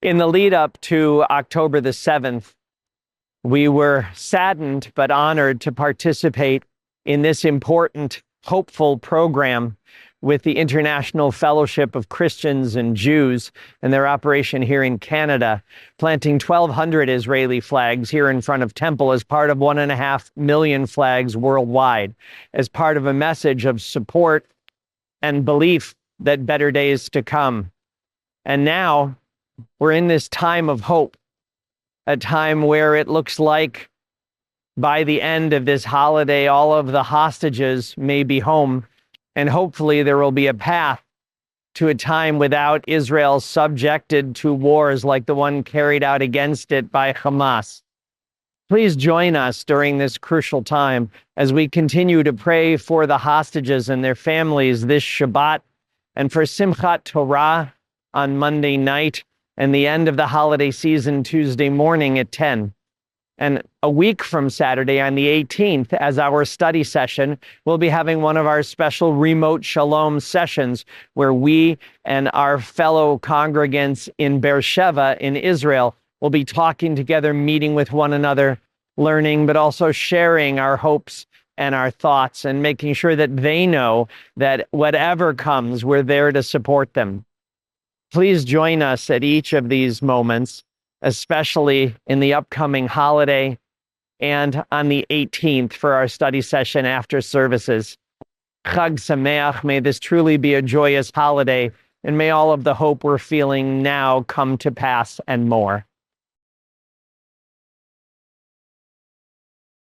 In the lead up to October the 7th, we were saddened but honored to participate in this important, hopeful program with the International Fellowship of Christians and Jews and their operation here in Canada, planting 1,200 Israeli flags here in front of Temple as part of 1.5 million flags worldwide, as part of a message of support and belief that better days to come. And now we're in this time of hope, a time where it looks like by the end of this holiday, all of the hostages may be home, and hopefully there will be a path to a time without Israel subjected to wars like the one carried out against it by Hamas. Please join us during this crucial time as we continue to pray for the hostages and their families this Shabbat, and for Simchat Torah on Monday night, and the end of the holiday season Tuesday morning at 10. And a week from Saturday on the 18th, as our study session, we'll be having one of our special remote Shalom sessions where we and our fellow congregants in Beersheba in Israel will be talking together, meeting with one another, learning, but also sharing our hopes and our thoughts and making sure that they know that whatever comes, we're there to support them. Please join us at each of these moments, especially in the upcoming holiday and on the 18th for our study session after services. Chag Sameach, may this truly be a joyous holiday, and may all of the hope we're feeling now come to pass and more.